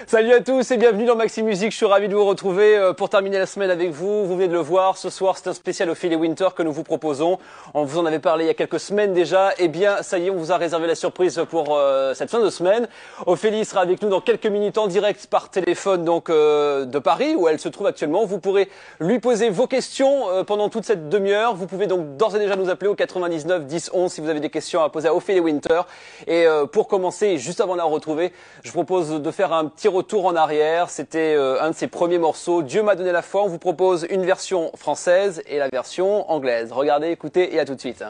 Salut à tous et bienvenue dans Maxi Musique. Je suis ravi de vous retrouver pour terminer la semaine avec vous. Vous venez de le voir, ce soir c'est un spécial Ophélie Winter que nous vous proposons. On vous en avait parlé il y a quelques semaines déjà. Eh bien, ça y est, on vous a réservé la surprise pour cette fin de semaine. Ophélie sera avec nous dans quelques minutes en direct par téléphone donc de Paris où elle se trouve actuellement. Vous pourrez lui poser vos questions pendant toute cette demi-heure. Vous pouvez donc d'ores et déjà nous appeler au 99 10 11 si vous avez des questions à poser à Ophélie Winter. Et pour commencer, juste avant de la retrouver, je vous propose de faire un petit retour en arrière. C'était un de ses premiers morceaux. Dieu m'a donné la foi. On vous propose une version française et la version anglaise. Regardez, écoutez et à tout de suite.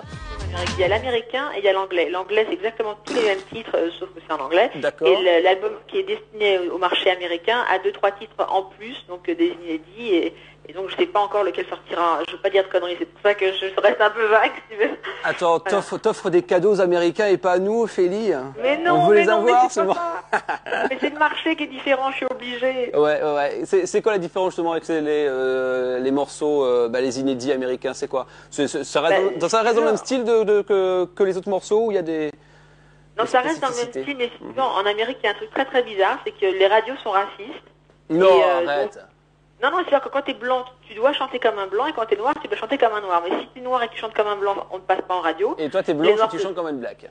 Il y a l'américain et il y a l'anglais. L'anglais, c'est exactement tous les mêmes titres, sauf que c'est en anglais. D'accord. Et l'album qui est destiné au marché américain a 2-3 titres en plus, donc des inédits. Et donc, je sais pas encore lequel sortira. Je veux pas dire de conneries, c'est pour ça que je reste un peu vague, si tu veux. Attends, t'offres des cadeaux aux Américains et pas à nous, Ophélie? Mais non, on veut mais les non, avoir, mais c'est pas ça. Mais c'est le marché qui est différent, je suis obligée. Ouais. C'est quoi la différence justement avec les morceaux, les inédits américains? C'est quoi? Ça reste dans le même style que les autres morceaux où il y a des... Non, ça reste dans le même style, mais en Amérique, il y a un truc très très bizarre, c'est que les radios sont racistes. Non, arrête. Non, c'est-à-dire que quand t'es blanc, tu dois chanter comme un blanc, et quand t'es noir, tu dois chanter comme un noir. Mais si t'es noir et que tu chantes comme un blanc, on ne passe pas en radio. Et toi, t'es blanc et tu chantes comme une black.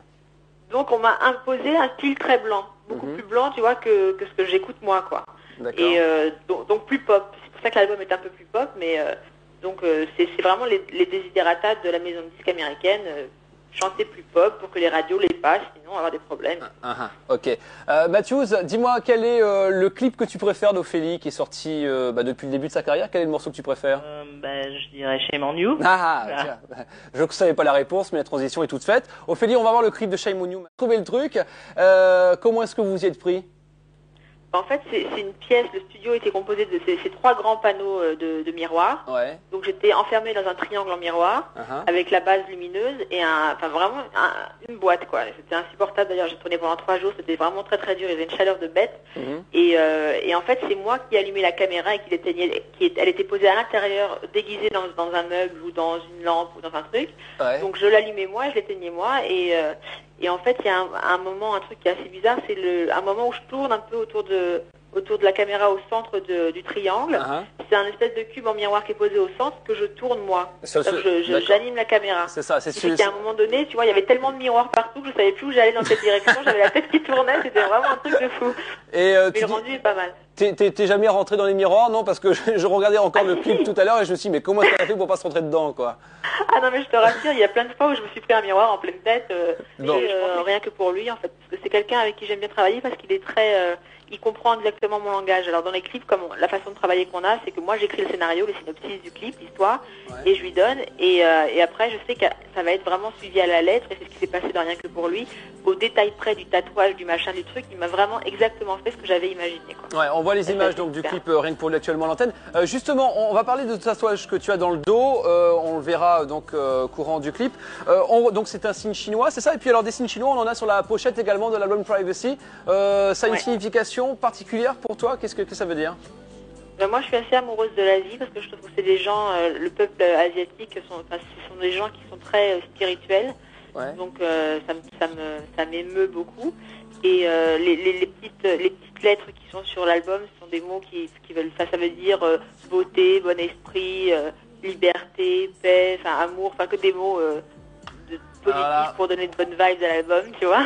Donc, on m'a imposé un style très blanc. Beaucoup plus blanc, tu vois, que ce que j'écoute moi, quoi. D'accord. Et donc plus pop. C'est pour ça que l'album est un peu plus pop, mais c'est vraiment les desiderata de la maison de disques américaine. Chanter plus pop pour que les radios les passent, sinon on va avoir des problèmes. Ok. Matthews, dis-moi quel est le clip que tu préfères d'Ophélie qui est sorti depuis le début de sa carrière. Quel est le morceau que tu préfères? Je dirais Shame on You. Tiens, je ne savais pas la réponse, mais la transition est toute faite. Ophélie, on va voir le clip de Shame on You. Trouvez le truc. Comment est-ce que vous y êtes pris? En fait, c'est une pièce, le studio était composé de ces 3 grands panneaux de miroirs. Ouais. Donc j'étais enfermée dans un triangle en miroir, avec la base lumineuse et vraiment une boîte, quoi. C'était insupportable d'ailleurs, j'ai tourné pendant 3 jours, c'était vraiment très très dur, il y avait une chaleur de bête. Et en fait, c'est moi qui allumais la caméra et qui l'éteignais, elle était posée à l'intérieur, déguisée dans un meuble ou dans une lampe ou dans un truc. Ouais. Donc je l'allumais moi, je l'éteignais moi et en fait, il y a un moment, un truc qui est assez bizarre, c'est un moment où je tourne un peu autour de la caméra au centre du triangle. C'est un espèce de cube en miroir qui est posé au centre que je tourne moi. J'anime la caméra. C'est ça, c'est sûr. À un moment donné, tu vois, il y avait tellement de miroirs partout que je savais plus où j'allais dans cette direction. J'avais la tête qui tournait, c'était vraiment un truc de fou. Mais le rendu est pas mal. T'es jamais rentré dans les miroirs, non? Parce que je regardais encore le clip tout à l'heure et je me suis dit, mais comment est-ce qu'elle a fait pour pas se rentrer dedans, quoi? Ah non, mais je te rassure, il y a plein de fois où je me suis pris un miroir en pleine tête, rien que pour lui, en fait. Parce que c'est quelqu'un avec qui j'aime bien travailler parce qu'il est très... il comprend exactement mon langage. Alors dans les clips, comme la façon de travailler qu'on a, c'est que moi j'écris le scénario, les synopsis du clip, l'histoire, et je lui donne. Et après, je sais que ça va être vraiment suivi à la lettre, et c'est ce qui s'est passé dans Rien que pour lui, au détail près du tatouage, du machin, du truc. Il m'a vraiment exactement fait ce que j'avais imaginé, quoi. Ouais, on voit les images donc du clip Rien que pour lui actuellement à l'antenne. Justement, on va parler de ce tatouage que tu as dans le dos. On le verra donc courant du clip. Donc c'est un signe chinois, c'est ça? Et puis alors des signes chinois, on en a sur la pochette également de l'album Privacy. Ça a une signification particulière pour toi? Qu'est-ce que ça veut dire? Moi, je suis assez amoureuse de l'Asie parce que je trouve que c'est des gens, le peuple asiatique, ce sont des gens qui sont très spirituels. Ouais. Donc ça m'émeut beaucoup. Et les petites lettres qui sont sur l'album, ce sont des mots qui veulent ça veut dire beauté, bon esprit, liberté, paix, amour, que des mots positifs pour donner de bonnes vibes à l'album, tu vois.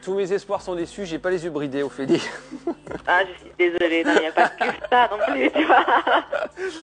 Tous mes espoirs sont déçus, j'ai pas les yeux bridés, Ophélie. Je suis désolée, il n'y a pas que ça non plus, tu vois.